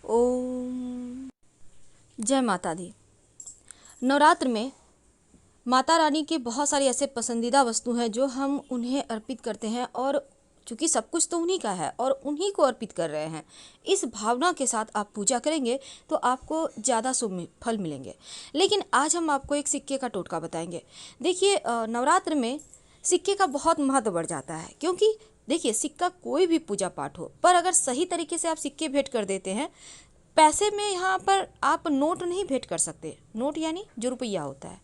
ओम जय माता दी। नवरात्र में माता रानी के बहुत सारी ऐसे पसंदीदा वस्तु हैं जो हम उन्हें अर्पित करते हैं, और चूँकि सब कुछ तो उन्हीं का है और उन्हीं को अर्पित कर रहे हैं, इस भावना के साथ आप पूजा करेंगे तो आपको ज़्यादा शुभ फल मिलेंगे। लेकिन आज हम आपको एक सिक्के का टोटका बताएंगे। देखिए, नवरात्र में सिक्के का बहुत महत्व बढ़ जाता है, क्योंकि देखिए सिक्का कोई भी पूजा पाठ हो, पर अगर सही तरीके से आप सिक्के भेंट कर देते हैं, पैसे में यहाँ पर आप नोट नहीं भेंट कर सकते। नोट यानी जो रुपया होता है,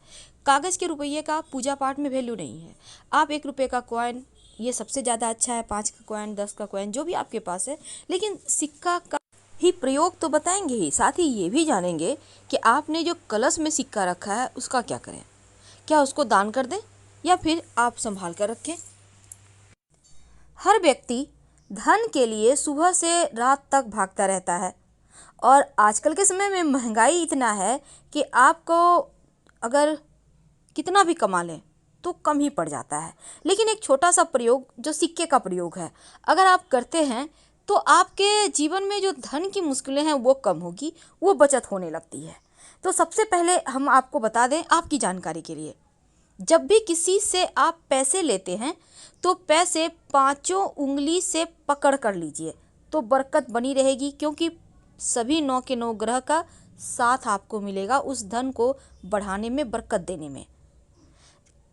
कागज़ के रुपये का पूजा पाठ में वैल्यू नहीं है। आप 1 रुपये का कॉइन, ये सबसे ज़्यादा अच्छा है, 5 का कॉइन, 10 का कॉइन, जो भी आपके पास है, लेकिन सिक्का का ही प्रयोग तो बताएंगे ही, साथ ही ये भी जानेंगे कि आपने जो कलश में सिक्का रखा है उसका क्या करें। क्या उसको दान कर दें या फिर आप संभाल कर रखें। हर व्यक्ति धन के लिए सुबह से रात तक भागता रहता है, और आजकल के समय में महंगाई इतना है कि आपको अगर कितना भी कमा लें तो कम ही पड़ जाता है। लेकिन एक छोटा सा प्रयोग जो सिक्के का प्रयोग है, अगर आप करते हैं तो आपके जीवन में जो धन की मुश्किलें हैं वो कम होगी, वो बचत होने लगती है। तो सबसे पहले हम आपको बता दें आपकी जानकारी के लिए, जब भी किसी से आप पैसे लेते हैं तो पैसे 5 उंगली से पकड़ कर लीजिए, तो बरकत बनी रहेगी, क्योंकि सभी 9 के 9 ग्रह का साथ आपको मिलेगा उस धन को बढ़ाने में, बरकत देने में।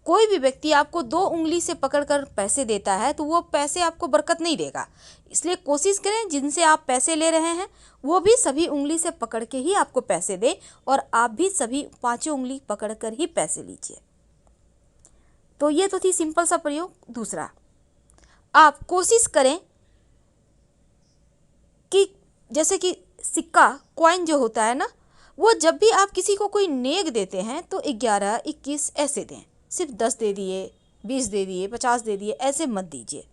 कोई भी व्यक्ति आपको 2 उंगली से पकड़कर पैसे देता है तो वो पैसे आपको बरकत नहीं देगा। इसलिए कोशिश करें जिनसे आप पैसे ले रहे हैं वो भी सभी उंगली से पकड़ के ही आपको पैसे दें, और आप भी सभी 5 उंगली पकड़कर ही पैसे लीजिए। तो ये तो थी सिंपल सा प्रयोग। दूसरा, आप कोशिश करें कि जैसे कि सिक्का, कॉइन जो होता है ना, वो जब भी आप किसी को कोई नेक देते हैं तो 11, 21 ऐसे दें। सिर्फ 10 दे दिए, 20 दे दिए, 50 दे दिए, ऐसे मत दीजिए।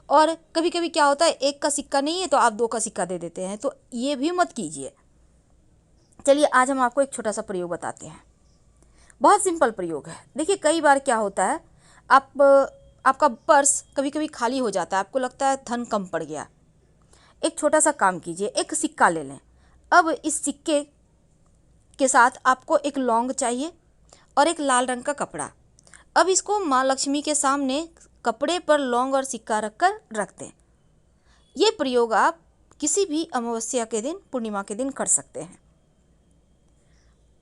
और कभी कभी क्या होता है, 1 का सिक्का नहीं है तो आप 2 का सिक्का दे देते हैं, तो ये भी मत कीजिए। चलिए आज हम आपको एक छोटा सा प्रयोग बताते हैं। बहुत सिंपल प्रयोग है। देखिए, कई बार क्या होता है, आपका पर्स कभी कभी खाली हो जाता है, आपको लगता है धन कम पड़ गया। एक छोटा सा काम कीजिए, एक सिक्का ले लें। अब इस सिक्के के साथ आपको एक लौंग चाहिए और एक लाल रंग का कपड़ा। अब इसको माँ लक्ष्मी के सामने कपड़े पर लौंग और सिक्का रखकर रख दें। ये प्रयोग आप किसी भी अमावस्या के दिन, पूर्णिमा के दिन कर सकते हैं।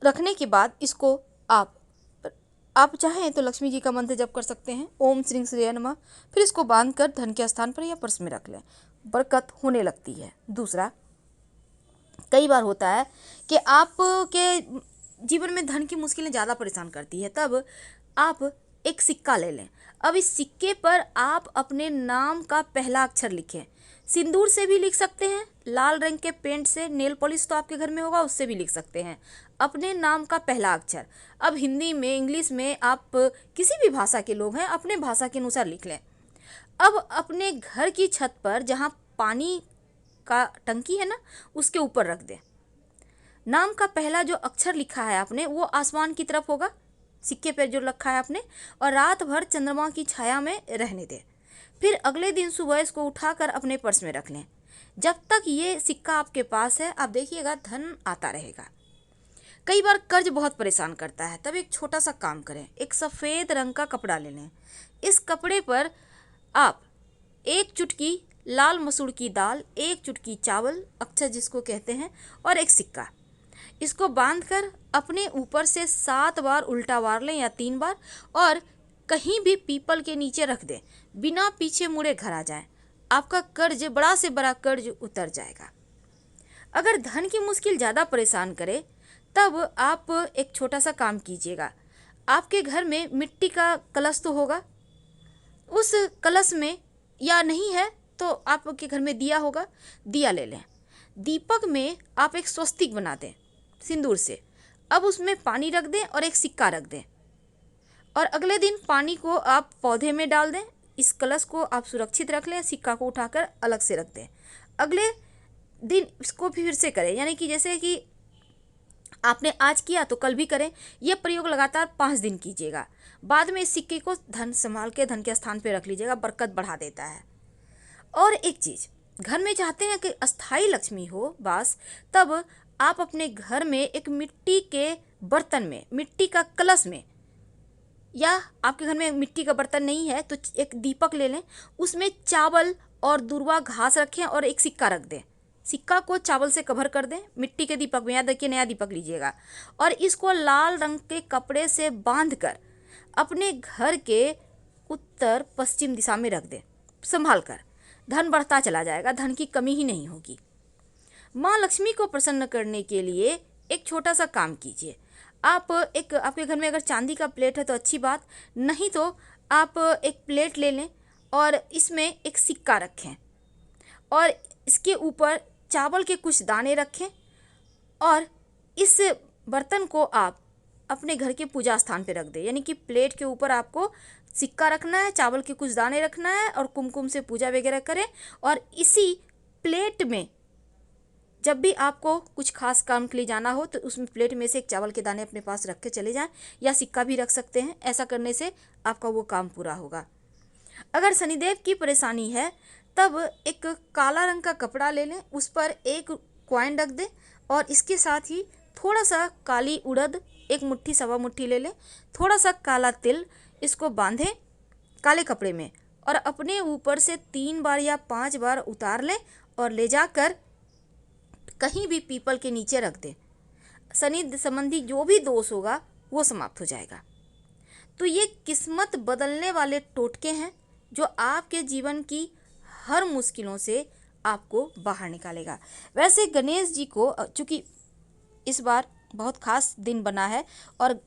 रखने के बाद इसको आप चाहें तो लक्ष्मी जी का मंत्र जप कर सकते हैं, ओम श्री श्रेय नमः। फिर इसको बांधकर धन के स्थान पर या पर्स में रख लें, बरकत होने लगती है। दूसरा, कई बार होता है कि आपके जीवन में धन की मुश्किलें ज़्यादा परेशान करती है, तब आप एक सिक्का ले लें। अब इस सिक्के पर आप अपने नाम का पहला अक्षर लिखें। सिंदूर से भी लिख सकते हैं, लाल रंग के पेंट से, नेल पॉलिश तो आपके घर में होगा उससे भी लिख सकते हैं, अपने नाम का पहला अक्षर। अब हिंदी में, इंग्लिश में, आप किसी भी भाषा के लोग हैं अपने भाषा के अनुसार लिख लें। अब अपने घर की छत पर जहाँ पानी का टंकी है ना, उसके ऊपर रख दें। नाम का पहला जो अक्षर लिखा है आपने वो आसमान की तरफ होगा, सिक्के पर जो रखा है आपने, और रात भर चंद्रमा की छाया में रहने दें। फिर अगले दिन सुबह इसको उठाकर अपने पर्स में रख लें। जब तक ये सिक्का आपके पास है, आप देखिएगा धन आता रहेगा। कई बार कर्ज बहुत परेशान करता है, तब एक छोटा सा काम करें, एक सफ़ेद रंग का कपड़ा ले लें। इस कपड़े पर आप 1 चुटकी लाल मसूर की दाल, 1 चुटकी चावल, अक्षर जिसको कहते हैं, और एक सिक्का, इसको बांधकर अपने ऊपर से 7 बार उल्टा वार लें या 3 बार, और कहीं भी पीपल के नीचे रख दें। बिना पीछे मुड़े घर आ जाएं, आपका कर्ज, बड़ा से बड़ा कर्ज उतर जाएगा। अगर धन की मुश्किल ज़्यादा परेशान करे तब आप एक छोटा सा काम कीजिएगा। आपके घर में मिट्टी का कलश तो होगा, उस कलश में, या नहीं है तो आपके घर में दिया होगा, दिया ले लें। दीपक में आप एक स्वस्तिक बना दें सिंदूर से। अब उसमें पानी रख दें और एक सिक्का रख दें, और अगले दिन पानी को आप पौधे में डाल दें। इस कलश को आप सुरक्षित रख लें, सिक्का को उठाकर अलग से रख दें। अगले दिन इसको फिर से करें, यानी कि जैसे कि आपने आज किया तो कल भी करें। यह प्रयोग लगातार 5 दिन कीजिएगा। बाद में इस सिक्के को धन संभाल के धन के स्थान पर रख लीजिएगा, बरकत बढ़ा देता है। और एक चीज़, घर में चाहते हैं कि अस्थाई लक्ष्मी हो वास, तब आप अपने घर में एक मिट्टी के बर्तन में, मिट्टी का कलश में, या आपके घर में मिट्टी का बर्तन नहीं है तो एक दीपक ले लें, उसमें चावल और दूर्वा घास रखें और एक सिक्का रख दें। सिक्का को चावल से कवर कर दें मिट्टी के दीपक में, याद रखिए नया दीपक लीजिएगा, और इसको लाल रंग के कपड़े से बांधकर अपने घर के उत्तर पश्चिम दिशा में रख दें संभाल कर। धन बढ़ता चला जाएगा, धन की कमी ही नहीं होगी। माँ लक्ष्मी को प्रसन्न करने के लिए एक छोटा सा काम कीजिए। आप आपके घर में अगर चांदी का प्लेट है तो अच्छी बात, नहीं तो आप एक प्लेट ले लें और इसमें एक सिक्का रखें और इसके ऊपर चावल के कुछ दाने रखें, और इस बर्तन को आप अपने घर के पूजा स्थान पे रख दें। यानी कि प्लेट के ऊपर आपको सिक्का रखना है, चावल के कुछ दाने रखना है और कुमकुम से पूजा वगैरह करें, और इसी प्लेट में जब भी आपको कुछ खास काम के लिए जाना हो तो उसमें प्लेट में से एक चावल के दाने अपने पास रख के चले जाएं, या सिक्का भी रख सकते हैं। ऐसा करने से आपका वो काम पूरा होगा। अगर शनिदेव की परेशानी है तब एक काला रंग का कपड़ा ले लें, उस पर एक कॉइन रख दें और इसके साथ ही थोड़ा सा काली उड़द, एक मुट्ठी सवा मुट्ठी ले लें, थोड़ा सा काला तिल, इसको बांधें काले कपड़े में और अपने ऊपर से 3 बार या 5 बार उतार लें और ले जाकर कहीं भी पीपल के नीचे रख दें। शनि संबंधी जो भी दोष होगा वो समाप्त हो जाएगा। तो ये किस्मत बदलने वाले टोटके हैं जो आपके जीवन की हर मुश्किलों से आपको बाहर निकालेगा। वैसे गणेश जी को चूँकि इस बार बहुत खास दिन बना है, और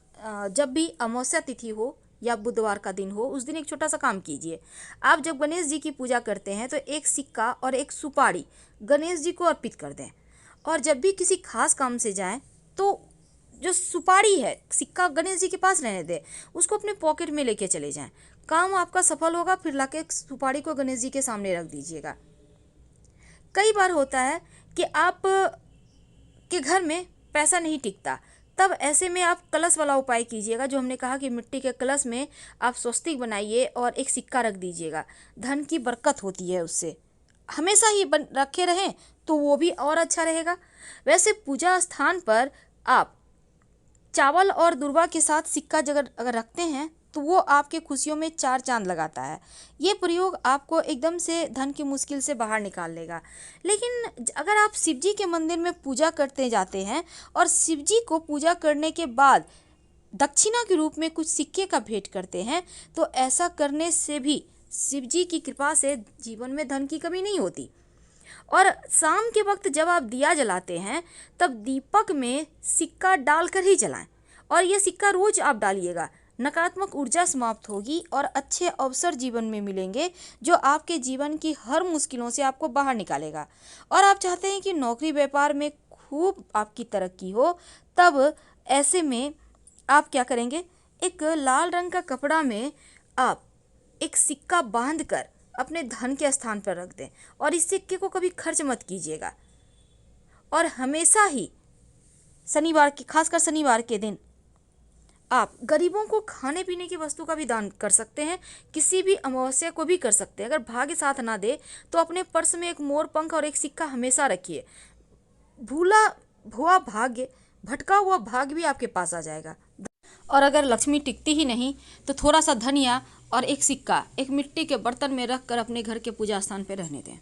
जब भी अमावस्या तिथि हो या बुधवार का दिन हो उस दिन एक छोटा सा काम कीजिए। आप जब गणेश जी की पूजा करते हैं तो एक सिक्का और एक सुपारी गणेश जी को अर्पित कर दें, और जब भी किसी खास काम से जाएं तो जो सुपारी है, सिक्का गणेश जी के पास रहने दें, उसको अपने पॉकेट में लेके चले जाएं। काम आपका सफल होगा, फिर लाके सुपारी को गणेश जी के सामने रख दीजिएगा। कई बार होता है कि आप के घर में पैसा नहीं टिकता, तब ऐसे में आप कलश वाला उपाय कीजिएगा जो हमने कहा कि मिट्टी के कलश में आप स्वस्तिक बनाइए और एक सिक्का रख दीजिएगा। धन की बरकत होती है उससे, हमेशा ही रखे रहें तो वो भी और अच्छा रहेगा। वैसे पूजा स्थान पर आप चावल और दूर्वा के साथ सिक्का अगर रखते हैं तो वो आपके खुशियों में 4 चांद लगाता है। ये प्रयोग आपको एकदम से धन की मुश्किल से बाहर निकाल लेगा। लेकिन अगर आप शिव जी के मंदिर में पूजा करते जाते हैं और शिव जी को पूजा करने के बाद दक्षिणा के रूप में कुछ सिक्के का भेंट करते हैं, तो ऐसा करने से भी शिव जी की कृपा से जीवन में धन की कमी नहीं होती। और शाम के वक्त जब आप दिया जलाते हैं तब दीपक में सिक्का डालकर ही जलाएं, और ये सिक्का रोज आप डालिएगा। नकारात्मक ऊर्जा समाप्त होगी और अच्छे अवसर जीवन में मिलेंगे जो आपके जीवन की हर मुश्किलों से आपको बाहर निकालेगा। और आप चाहते हैं कि नौकरी व्यापार में खूब आपकी तरक्की हो, तब ऐसे में आप क्या करेंगे, एक लाल रंग का कपड़ा में आप एक सिक्का बांधकर अपने धन के स्थान पर रख दें, और इस सिक्के को कभी खर्च मत कीजिएगा। और हमेशा ही शनिवार के, खासकर शनिवार के दिन आप गरीबों को खाने पीने की वस्तु का भी दान कर सकते हैं, किसी भी अमावस्या को भी कर सकते हैं। अगर भाग्य साथ ना दे तो अपने पर्स में एक मोर पंख और एक सिक्का हमेशा रखिए। भूला हुआ भाग्य, भटका हुआ भाग्य भी आपके पास आ जाएगा। और अगर लक्ष्मी टिकती ही नहीं तो थोड़ा सा धनिया और एक सिक्का एक मिट्टी के बर्तन में रख कर अपने घर के पूजा स्थान पर रहने दें।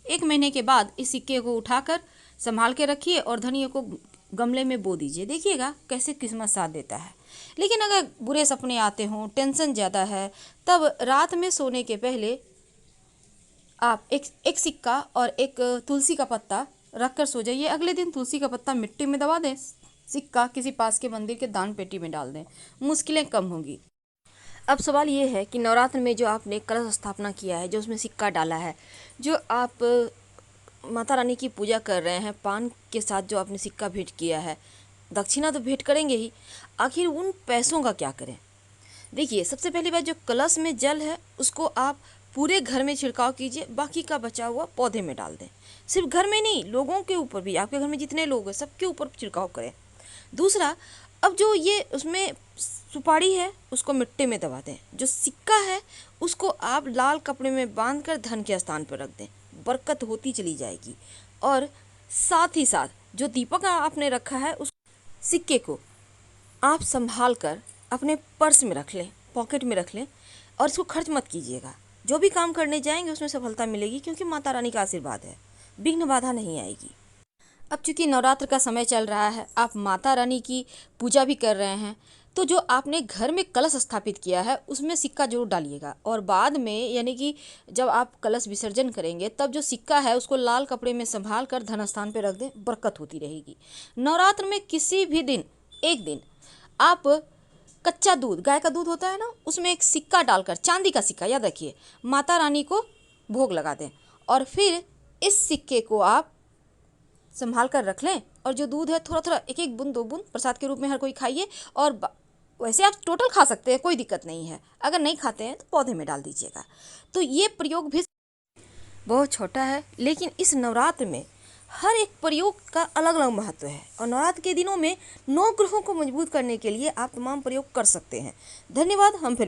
1 महीने के बाद इस सिक्के को उठाकर संभाल के रखिए और धनिया को गमले में बो दीजिए। देखिएगा कैसे किस्मत साथ देता है। लेकिन अगर बुरे सपने आते हों, टेंशन ज़्यादा है, तब रात में सोने के पहले आप एक सिक्का और एक तुलसी का पत्ता रख कर सो जाइए। अगले दिन तुलसी का पत्ता मिट्टी में दबा दें, सिक्का किसी पास के मंदिर के दान पेटी में डाल दें, मुश्किलें कम होंगी। अब सवाल ये है कि नवरात्र में जो आपने कलश स्थापना किया है, जो उसमें सिक्का डाला है, जो आप माता रानी की पूजा कर रहे हैं, पान के साथ जो आपने सिक्का भेंट किया है, दक्षिणा तो भेंट करेंगे ही, आखिर उन पैसों का क्या करें। देखिए, सबसे पहली बात, जो कलश में जल है उसको आप पूरे घर में छिड़काव कीजिए, बाकी का बचा हुआ पौधे में डाल दें। सिर्फ घर में नहीं, लोगों के ऊपर भी, आपके घर में जितने लोग हैं सबके ऊपर छिड़काव करें। दूसरा, अब जो ये उसमें सुपारी है उसको मिट्टी में दबा दें, जो सिक्का है उसको आप लाल कपड़े में बांधकर धन के स्थान पर रख दें। बरकत होती चली जाएगी। और साथ ही साथ जो दीपक आपने रखा है उस सिक्के को आप संभाल कर अपने पर्स में रख लें, पॉकेट में रख लें और इसको खर्च मत कीजिएगा। जो भी काम करने जाएंगे उसमें सफलता मिलेगी, क्योंकि माता रानी का आशीर्वाद है, विघ्न बाधा नहीं आएगी। अब चूंकि नवरात्र का समय चल रहा है, आप माता रानी की पूजा भी कर रहे हैं, तो जो आपने घर में कलश स्थापित किया है उसमें सिक्का जरूर डालिएगा। और बाद में यानी कि जब आप कलश विसर्जन करेंगे तब जो सिक्का है उसको लाल कपड़े में संभाल कर धन स्थान पर रख दें, बरकत होती रहेगी। नवरात्र में किसी भी दिन एक दिन आप कच्चा दूध, गाय का दूध होता है ना, उसमें एक सिक्का डालकर, चांदी का सिक्का याद रखिए, माता रानी को भोग लगा दें। और फिर इस सिक्के को आप संभाल कर रख लें और जो दूध है थोड़ा थोड़ा, एक एक बूंद 2 बूंद प्रसाद के रूप में हर कोई खाइए। और वैसे आप टोटल खा सकते हैं, कोई दिक्कत नहीं है। अगर नहीं खाते हैं तो पौधे में डाल दीजिएगा। तो ये प्रयोग भी बहुत छोटा है, लेकिन इस नवरात्र में हर एक प्रयोग का अलग अलग महत्व है। और नवरात्र के दिनों में 9 ग्रहों को मजबूत करने के लिए आप तमाम प्रयोग कर सकते हैं। धन्यवाद। हम फिर